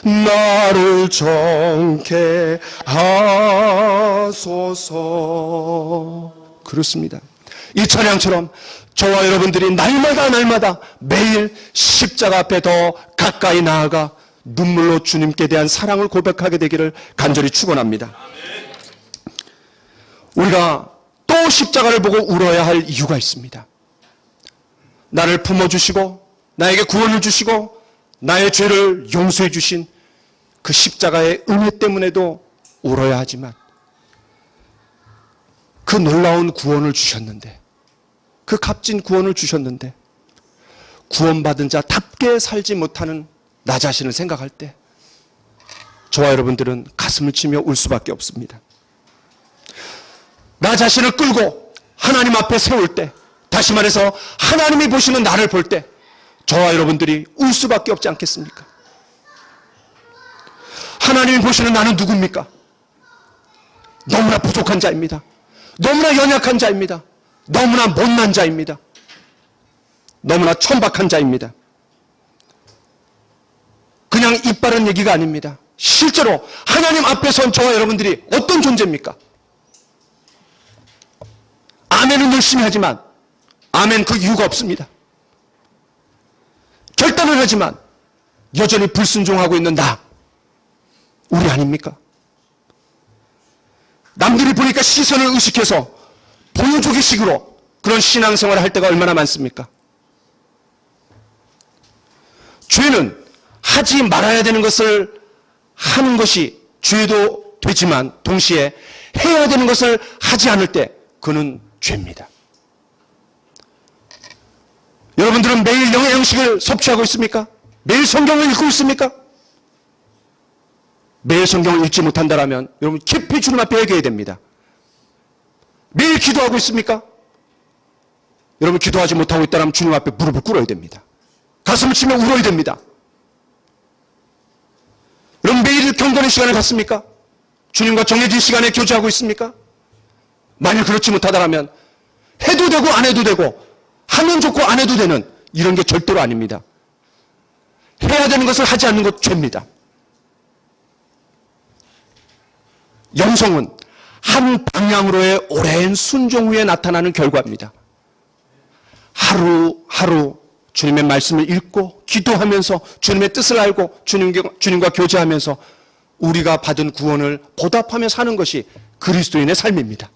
나를 정케 하소서. 그렇습니다. 이 찬양처럼 저와 여러분들이 날마다 매일 십자가 앞에 더 가까이 나아가 눈물로 주님께 대한 사랑을 고백하게 되기를 간절히 축원합니다. 우리가 또 십자가를 보고 울어야 할 이유가 있습니다. 나를 품어주시고 나에게 구원을 주시고 나의 죄를 용서해 주신 그 십자가의 은혜 때문에도 울어야 하지만, 그 놀라운 구원을 주셨는데, 그 값진 구원을 주셨는데 구원받은 자답게 살지 못하는 나 자신을 생각할 때 저와 여러분들은 가슴을 치며 울 수밖에 없습니다. 나 자신을 끌고 하나님 앞에 세울 때, 다시 말해서 하나님이 보시는 나를 볼 때 저와 여러분들이 울 수밖에 없지 않겠습니까? 하나님이 보시는 나는 누굽니까? 너무나 부족한 자입니다. 너무나 연약한 자입니다. 너무나 못난 자입니다. 너무나 천박한 자입니다. 그냥 입 바른 얘기가 아닙니다. 실제로 하나님 앞에 선 저와 여러분들이 어떤 존재입니까? 아멘은 열심히 하지만 아멘 그 이유가 없습니다. 결단을 하지만 여전히 불순종하고 있는 나, 우리 아닙니까? 남들이 보니까 시선을 의식해서 보여주기식으로 그런 신앙생활을 할 때가 얼마나 많습니까? 죄는 하지 말아야 되는 것을 하는 것이 죄도 되지만 동시에 해야 되는 것을 하지 않을 때 그는 죄입니다. 여러분들은 매일 영양식을 섭취하고 있습니까? 매일 성경을 읽고 있습니까? 매일 성경을 읽지 못한다면 여러분 깊이 주님 앞에 회개해야 됩니다. 매일 기도하고 있습니까? 여러분 기도하지 못하고 있다면 주님 앞에 무릎을 꿇어야 됩니다. 가슴을 치며 울어야 됩니다. 여러분 매일 경건의 시간을 갖습니까? 주님과 정해진 시간에 교제하고 있습니까? 만일 그렇지 못하다면 해도 되고 안 해도 되고 하면 좋고 안 해도 되는 이런 게 절대로 아닙니다. 해야 되는 것을 하지 않는 것 죄입니다. 영성은 한 방향으로의 오랜 순종 후에 나타나는 결과입니다. 하루하루 주님의 말씀을 읽고 기도하면서 주님의 뜻을 알고 주님과 교제하면서 우리가 받은 구원을 보답하며 사는 것이 그리스도인의 삶입니다.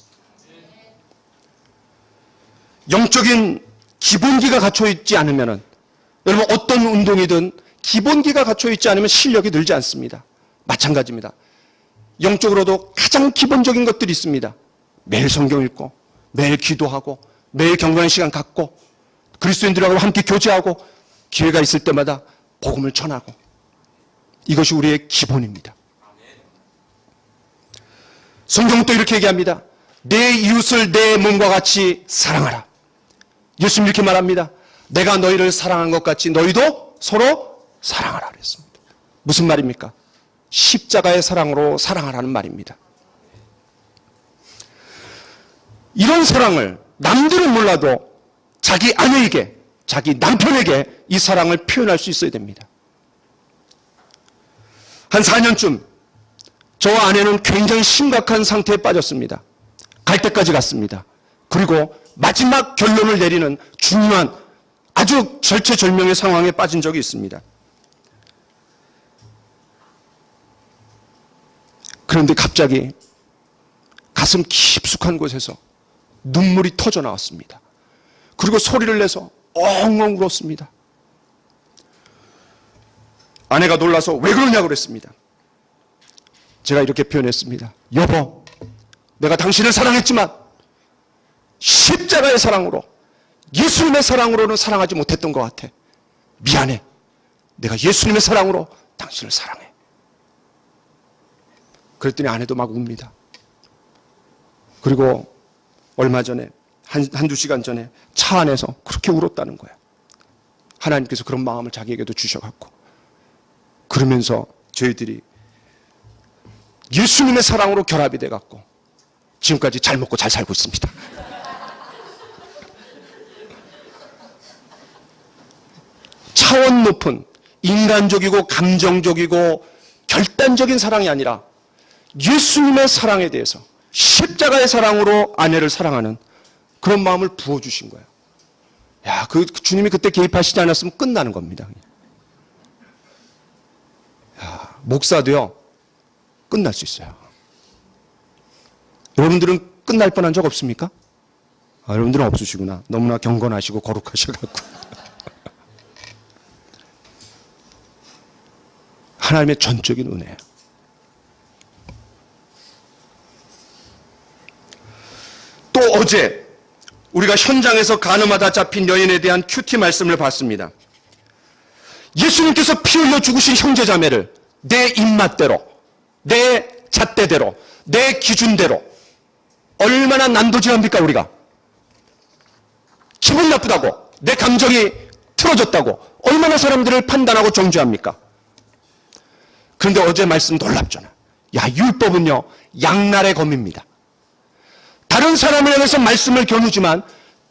영적인 기본기가 갖춰있지 않으면 여러분 어떤 운동이든 기본기가 갖춰있지 않으면 실력이 늘지 않습니다. 마찬가지입니다. 영적으로도 가장 기본적인 것들이 있습니다. 매일 성경 읽고 매일 기도하고 매일 경건의 시간 갖고 그리스도인들하고 함께 교제하고 기회가 있을 때마다 복음을 전하고, 이것이 우리의 기본입니다. 성경은 또 이렇게 얘기합니다. 내 이웃을 내 몸과 같이 사랑하라. 예수님 이렇게 말합니다. 내가 너희를 사랑한 것 같이 너희도 서로 사랑하라 그랬습니다. 무슨 말입니까? 십자가의 사랑으로 사랑하라는 말입니다. 이런 사랑을 남들은 몰라도 자기 아내에게, 자기 남편에게 이 사랑을 표현할 수 있어야 됩니다. 한 4년쯤 저와 아내는 굉장히 심각한 상태에 빠졌습니다. 갈 때까지 갔습니다. 그리고 마지막 결론을 내리는 중요한 아주 절체절명의 상황에 빠진 적이 있습니다. 그런데 갑자기 가슴 깊숙한 곳에서 눈물이 터져 나왔습니다. 그리고 소리를 내서 엉엉 울었습니다. 아내가 놀라서 왜 그러냐고 그랬습니다. 제가 이렇게 표현했습니다. 여보, 내가 당신을 사랑했지만 십자가의 사랑으로, 예수님의 사랑으로는 사랑하지 못했던 것 같아. 미안해. 내가 예수님의 사랑으로 당신을 사랑해. 그랬더니 아내도 막 웁니다. 그리고 얼마 전에 한두 시간 전에 차 안에서 그렇게 울었다는 거야. 하나님께서 그런 마음을 자기에게도 주셔갖고, 그러면서 저희들이 예수님의 사랑으로 결합이 돼갖고 지금까지 잘 먹고 잘 살고 있습니다. 차원 높은 인간적이고 감정적이고 결단적인 사랑이 아니라 예수님의 사랑에 대해서 십자가의 사랑으로 아내를 사랑하는 그런 마음을 부어주신 거예요. 야, 주님이 그때 개입하시지 않았으면 끝나는 겁니다. 야, 목사도요, 끝날 수 있어요. 여러분들은 끝날 뻔한 적 없습니까? 아, 여러분들은 없으시구나. 너무나 경건하시고 거룩하셔갖고. 하나님의 전적인 은혜예요. 또 어제 우리가 현장에서 가늠하다 잡힌 여인에 대한 큐티 말씀을 봤습니다. 예수님께서 피 흘려 죽으신 형제자매를 내 입맛대로, 내 잣대대로, 내 기준대로 얼마나 난도질합니까 우리가? 기분 나쁘다고, 내 감정이 틀어졌다고 얼마나 사람들을 판단하고 정죄합니까? 그런데 어제 말씀 놀랍잖아. 야, 율법은요 양날의 검입니다. 다른 사람을 향해서 말씀을 겨누지만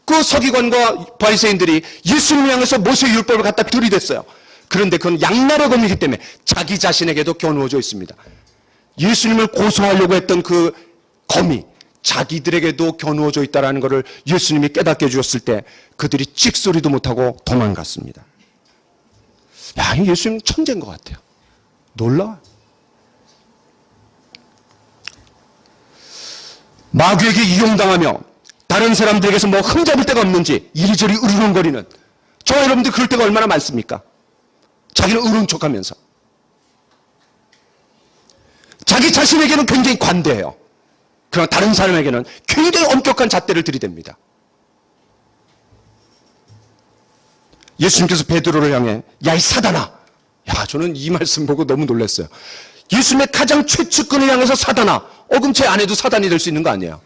그 서기관과 바리새인들이 예수님을 향해서 모세 율법을 갖다 들이댔어요. 그런데 그건 양날의 검이기 때문에 자기 자신에게도 겨누어져 있습니다. 예수님을 고소하려고 했던 그 검이 자기들에게도 겨누어져 있다는 것을 예수님이 깨닫게 해주셨을 때 그들이 찍소리도 못하고 도망갔습니다. 야, 예수님 천재인 것 같아요. 놀라워요. 마귀에게 이용당하며 다른 사람들에게서 뭐 흠잡을 데가 없는지 이리저리 으르렁거리는 저와 여러분들 그럴 때가 얼마나 많습니까? 자기는 의로운 척하면서 자기 자신에게는 굉장히 관대해요. 그러나 다른 사람에게는 굉장히 엄격한 잣대를 들이댑니다. 예수님께서 베드로를 향해 야, 이 사단아. 야, 저는 이 말씀 보고 너무 놀랐어요. 예수님의 가장 최측근을 향해서 사단아. 그럼 제 아내도 사단이 될 수 있는 거 아니에요?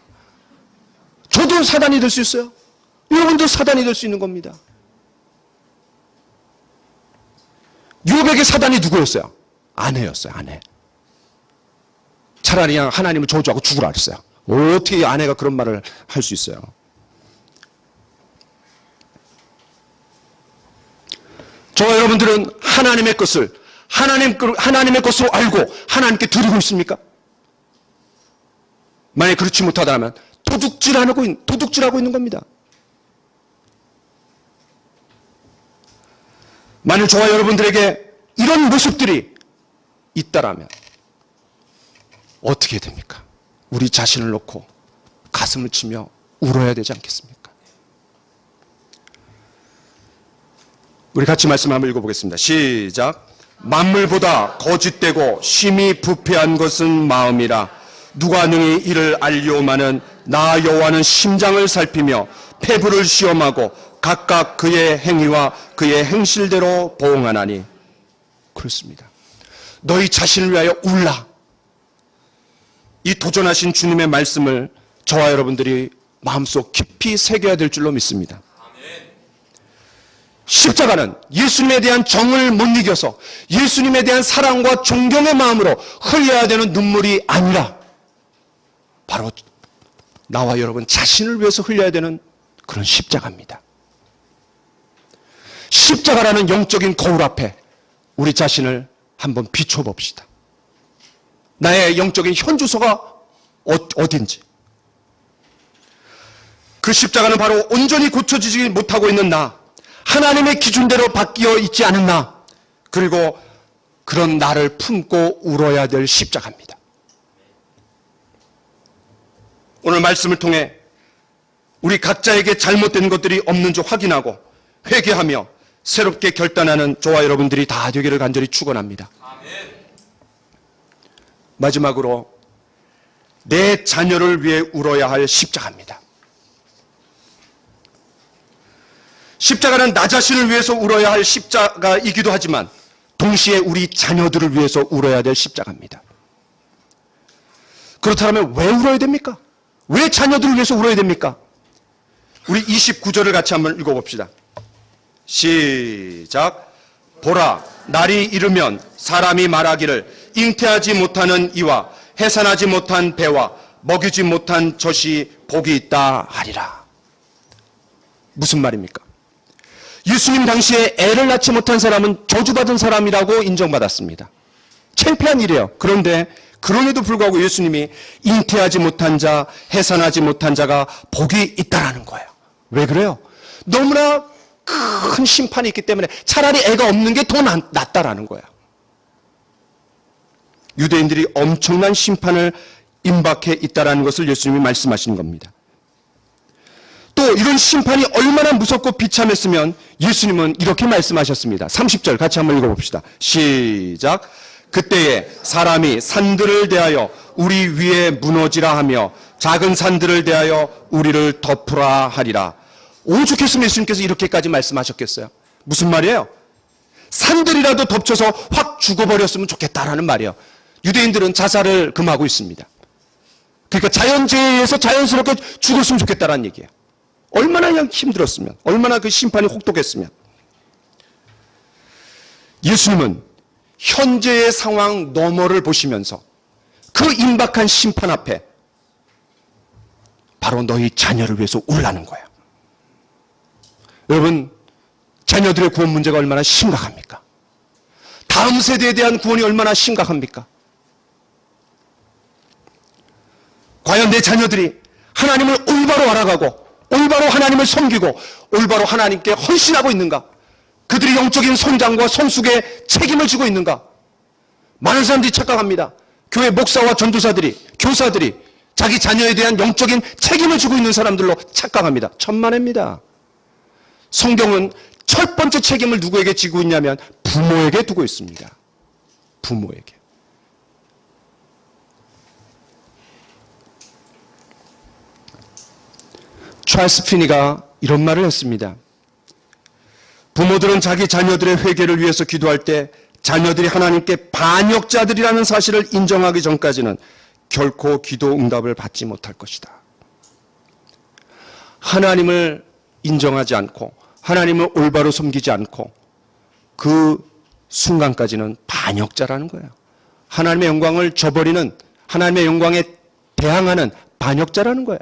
저도 사단이 될 수 있어요. 여러분도 사단이 될 수 있는 겁니다. 유업에게 사단이 누구였어요? 아내였어요. 아내. 차라리 그냥 하나님을 저주하고 죽으라 그랬어요. 어떻게 아내가 그런 말을 할 수 있어요? 저와 여러분들은 하나님의 것을 하나님의 것으로 알고 하나님께 드리고 있습니까? 만약 그렇지 못하다면 도둑질하고 있는 겁니다. 만약 저와 여러분들에게 이런 모습들이 있다라면 어떻게 됩니까? 우리 자신을 놓고 가슴을 치며 울어야 되지 않겠습니까? 우리 같이 말씀 한번 읽어보겠습니다. 시작. 만물보다 거짓되고 심히 부패한 것은 마음이라. 누가 능히 이를 알리오마는 나 여호와는 심장을 살피며 폐부를 시험하고 각각 그의 행위와 그의 행실대로 보응하나니. 그렇습니다. 너희 자신을 위하여 울라. 이 도전하신 주님의 말씀을 저와 여러분들이 마음속 깊이 새겨야 될 줄로 믿습니다. 십자가는 예수님에 대한 정을 못 이겨서 예수님에 대한 사랑과 존경의 마음으로 흘려야 되는 눈물이 아니라 바로 나와 여러분 자신을 위해서 흘려야 되는 그런 십자가입니다. 십자가라는 영적인 거울 앞에 우리 자신을 한번 비춰봅시다. 나의 영적인 현주소가 어딘지. 그 십자가는 바로 온전히 고쳐지지 못하고 있는 나, 하나님의 기준대로 바뀌어 있지 않은 나, 그리고 그런 나를 품고 울어야 될 십자가입니다. 오늘 말씀을 통해 우리 각자에게 잘못된 것들이 없는지 확인하고 회개하며 새롭게 결단하는 저와 여러분들이 다 되기를 간절히 축원합니다. 마지막으로 내 자녀를 위해 울어야 할 십자가입니다. 십자가는 나 자신을 위해서 울어야 할 십자가이기도 하지만 동시에 우리 자녀들을 위해서 울어야 될 십자가입니다. 그렇다면 왜 울어야 됩니까? 왜 자녀들을 위해서 울어야 됩니까? 우리 29절을 같이 한번 읽어봅시다. 시작. 보라, 날이 이르면 사람이 말하기를 잉태하지 못하는 이와 해산하지 못한 배와 먹이지 못한 젖이 복이 있다 하리라. 무슨 말입니까? 예수님 당시에 애를 낳지 못한 사람은 저주받은 사람이라고 인정받았습니다. 창피한 일이에요. 그런데 그럼에도 불구하고 예수님이 잉태하지 못한 자, 해산하지 못한 자가 복이 있다라는 거예요. 왜 그래요? 너무나 큰 심판이 있기 때문에 차라리 애가 없는 게 더 낫다라는 거예요. 유대인들이 엄청난 심판을 임박해 있다라는 것을 예수님이 말씀하시는 겁니다. 또 이런 심판이 얼마나 무섭고 비참했으면 예수님은 이렇게 말씀하셨습니다. 30절 같이 한번 읽어봅시다. 시작. 그때에 사람이 산들을 대하여 우리 위에 무너지라 하며 작은 산들을 대하여 우리를 덮으라 하리라. 오죽했으면 예수님께서 이렇게까지 말씀하셨겠어요? 무슨 말이에요? 산들이라도 덮쳐서 확 죽어버렸으면 좋겠다라는 말이에요. 유대인들은 자살을 금하고 있습니다. 그러니까 자연재해에 의해서 자연스럽게 죽었으면 좋겠다라는 얘기예요. 얼마나 그냥 힘들었으면, 얼마나 그 심판이 혹독했으면. 예수님은 현재의 상황 너머를 보시면서 그 임박한 심판 앞에 바로 너희 자녀를 위해서 울라는 거예요. 여러분, 자녀들의 구원 문제가 얼마나 심각합니까? 다음 세대에 대한 구원이 얼마나 심각합니까? 과연 내 자녀들이 하나님을 올바로 알아가고 올바로 하나님을 섬기고 올바로 하나님께 헌신하고 있는가? 그들이 영적인 성장과 성숙에 책임을 지고 있는가? 많은 사람들이 착각합니다. 교회 목사와 전도사들이, 교사들이 자기 자녀에 대한 영적인 책임을 지고 있는 사람들로 착각합니다. 천만에입니다. 성경은 첫 번째 책임을 누구에게 지고 있냐면 부모에게 두고 있습니다. 부모에게. 찰스 피니가 이런 말을 했습니다. 부모들은 자기 자녀들의 회개를 위해서 기도할 때 자녀들이 하나님께 반역자들이라는 사실을 인정하기 전까지는 결코 기도 응답을 받지 못할 것이다. 하나님을 인정하지 않고 하나님을 올바로 섬기지 않고 그 순간까지는 반역자라는 거예요. 하나님의 영광을 저버리는, 하나님의 영광에 대항하는 반역자라는 거예요.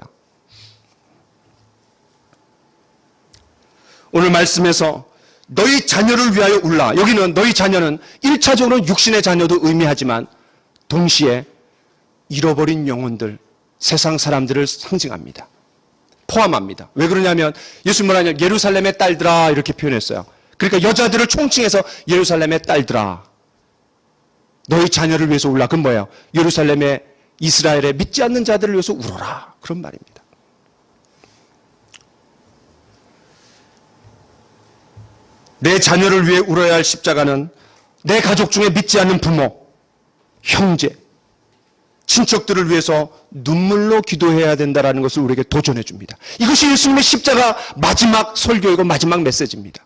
오늘 말씀에서 너희 자녀를 위하여 울라. 여기는 너희 자녀는 1차적으로 육신의 자녀도 의미하지만 동시에 잃어버린 영혼들, 세상 사람들을 상징합니다. 포함합니다. 왜 그러냐면 예수님 뭐라냐, 예루살렘의 딸들아 이렇게 표현했어요. 그러니까 여자들을 총칭해서 예루살렘의 딸들아, 너희 자녀를 위해서 울라. 그건 뭐예요? 예루살렘의 이스라엘의 믿지 않는 자들을 위해서 울어라. 그런 말입니다. 내 자녀를 위해 울어야 할 십자가는 내 가족 중에 믿지 않는 부모, 형제, 친척들을 위해서 눈물로 기도해야 된다는 것을 우리에게 도전해 줍니다. 이것이 예수님의 십자가 마지막 설교이고 마지막 메시지입니다.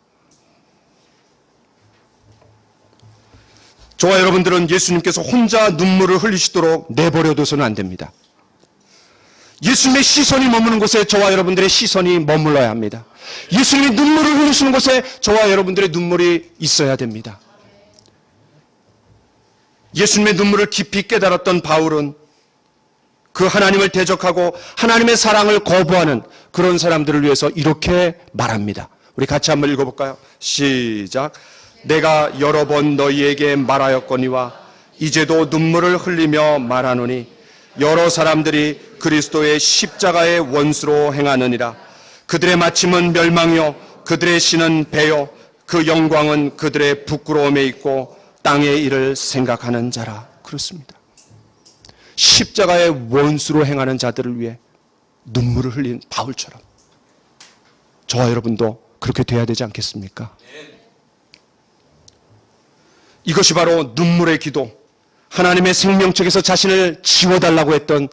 저와 여러분들은 예수님께서 혼자 눈물을 흘리시도록 내버려둬서는 안 됩니다. 예수님의 시선이 머무는 곳에 저와 여러분들의 시선이 머물러야 합니다. 예수님이 눈물을 흘리시는 곳에 저와 여러분들의 눈물이 있어야 됩니다. 예수님의 눈물을 깊이 깨달았던 바울은 그 하나님을 대적하고 하나님의 사랑을 거부하는 그런 사람들을 위해서 이렇게 말합니다. 우리 같이 한번 읽어볼까요? 시작. 내가 여러 번 너희에게 말하였거니와 이제도 눈물을 흘리며 말하노니 여러 사람들이 그리스도의 십자가의 원수로 행하느니라. 그들의 마침은 멸망이요 그들의 신은 배요 그 영광은 그들의 부끄러움에 있고 땅의 일을 생각하는 자라. 그렇습니다. 십자가의 원수로 행하는 자들을 위해 눈물을 흘린 바울처럼 저와 여러분도 그렇게 돼야 되지 않겠습니까? 이것이 바로 눈물의 기도, 하나님의 생명책에서 자신을 지워달라고 했던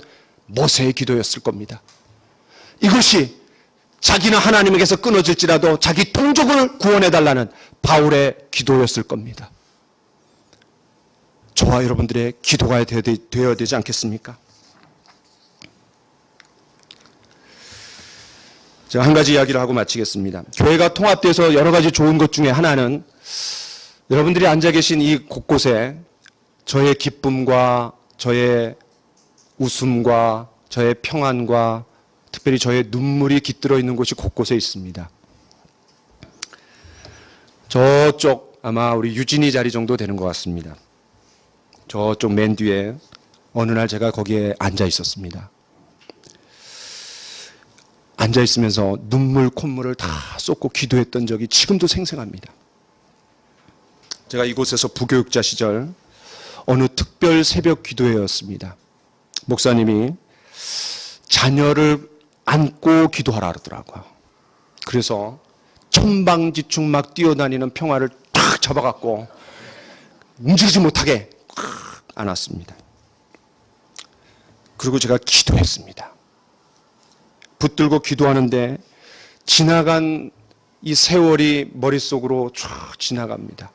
모세의 기도였을 겁니다. 이것이 자기는 하나님에게서 끊어질지라도 자기 동족을 구원해달라는 바울의 기도였을 겁니다. 저와 여러분들의 기도가 되어야 되지 않겠습니까? 제가 한 가지 이야기를 하고 마치겠습니다. 교회가 통합돼서 여러 가지 좋은 것 중에 하나는 여러분들이 앉아 계신 이 곳곳에 저의 기쁨과 저의 웃음과 저의 평안과 특별히 저의 눈물이 깃들어 있는 곳이 곳곳에 있습니다. 저쪽 아마 우리 유진이 자리 정도 되는 것 같습니다. 저쪽 맨 뒤에 어느 날 제가 거기에 앉아 있었습니다. 앉아 있으면서 눈물 콧물을 다 쏟고 기도했던 적이 지금도 생생합니다. 제가 이곳에서 부교육자 시절 어느 특별 새벽 기도회였습니다. 목사님이 자녀를 안고 기도하라 그러더라고요. 그래서 천방지축 막 뛰어다니는 평화를 탁 잡아갖고 움직이지 못하게 꽉 안았습니다. 그리고 제가 기도했습니다. 붙들고 기도하는데 지나간 이 세월이 머릿속으로 쫙 지나갑니다.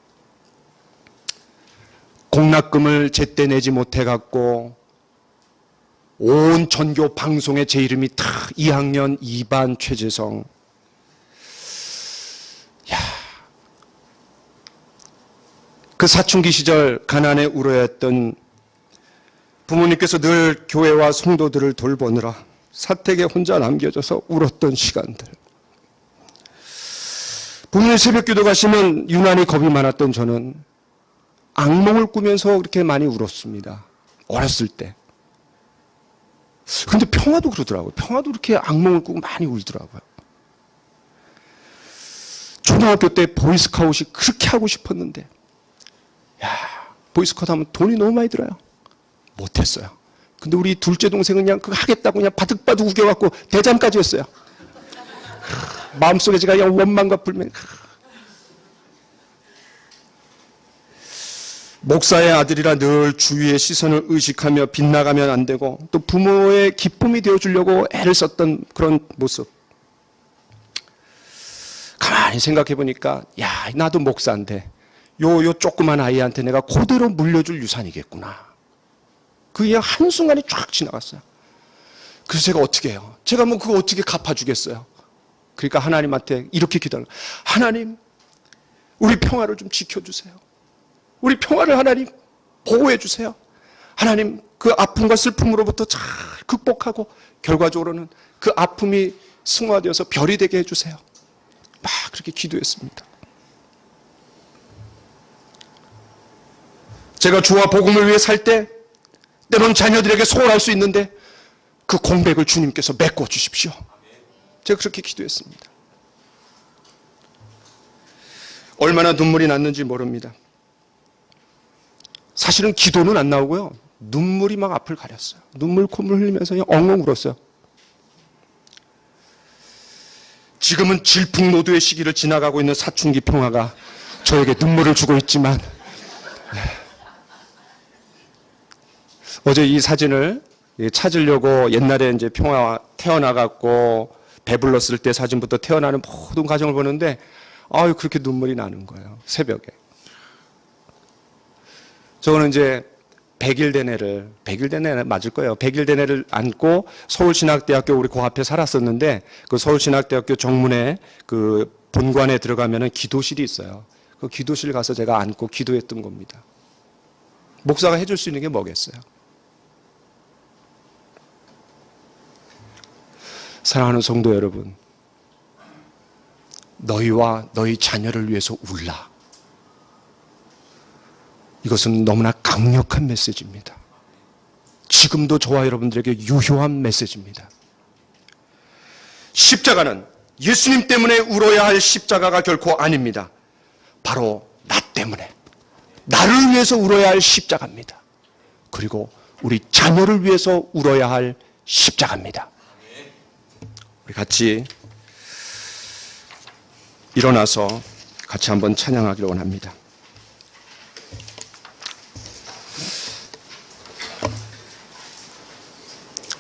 공납금을 제때 내지 못해갖고 온 전교 방송에 제 이름이 탁 2학년 2반 최재성. 그 사춘기 시절 가난에 울어했던 부모님께서 늘 교회와 성도들을 돌보느라 사택에 혼자 남겨져서 울었던 시간들. 부모님 새벽 기도 가시면 유난히 겁이 많았던 저는 악몽을 꾸면서 그렇게 많이 울었습니다. 어렸을 때. 근데 평화도 그러더라고요. 평화도 그렇게 악몽을 꾸고 많이 울더라고요. 초등학교 때 보이스카웃이 그렇게 하고 싶었는데 보이스카웃 하면 돈이 너무 많이 들어요. 못했어요. 근데 우리 둘째 동생은 그냥 그거 하겠다고 그냥 바득바득 우겨갖고 대장까지 했어요. 마음속에 제가 그냥 원망과 불명. 목사의 아들이라 늘 주위의 시선을 의식하며 빗나가면 안 되고 또 부모의 기쁨이 되어주려고 애를 썼던 그런 모습. 가만히 생각해 보니까 나도 목사인데 요 조그만 아이한테 내가 그대로 물려줄 유산이겠구나. 그게 한순간에 쫙 지나갔어요. 그래서 제가 어떻게 해요? 제가 그거 어떻게 갚아주겠어요? 그러니까 하나님한테 이렇게 기도하는 거예요. 하나님, 우리 평화를 좀 지켜주세요. 우리 평화를 하나님 보호해 주세요. 하나님 그 아픔과 슬픔으로부터 잘 극복하고 결과적으로는 그 아픔이 승화되어서 별이 되게 해주세요. 막 그렇게 기도했습니다. 제가 주와 복음을 위해 살 때 때론 자녀들에게 소홀할 수 있는데 그 공백을 주님께서 메꿔 주십시오. 제가 그렇게 기도했습니다. 얼마나 눈물이 났는지 모릅니다. 사실은 기도는 안 나오고요. 눈물이 막 앞을 가렸어요. 눈물 콧물 흘리면서 그냥 엉엉 울었어요. 지금은 질풍노도의 시기를 지나가고 있는 사춘기 평화가 저에게 눈물을 주고 있지만 어제 이 사진을 찾으려고 옛날에 이제 평화 태어나갖고 배불렀을 때 사진부터 태어나는 모든 과정을 보는데 그렇게 눈물이 나는 거예요. 새벽에. 저는 이제 100일 대내를 맞을 거예요. 100일 대내를 안고 서울신학대학교 우리 그 앞에 살았었는데 그 서울신학대학교 정문에 그 본관에 들어가면은 기도실이 있어요. 그 기도실 가서 제가 안고 기도했던 겁니다. 목사가 해줄 수 있는 게 뭐겠어요? 사랑하는 성도 여러분, 너희와 너희 자녀를 위해서 울라. 이것은 너무나 강력한 메시지입니다. 지금도 저와 여러분들에게 유효한 메시지입니다. 십자가는 예수님 때문에 울어야 할 십자가가 결코 아닙니다. 바로 나 때문에, 나를 위해서 울어야 할 십자가입니다. 그리고 우리 자녀를 위해서 울어야 할 십자가입니다. 우리 같이 일어나서 같이 한번 찬양하기를 원합니다.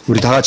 우리 다 같이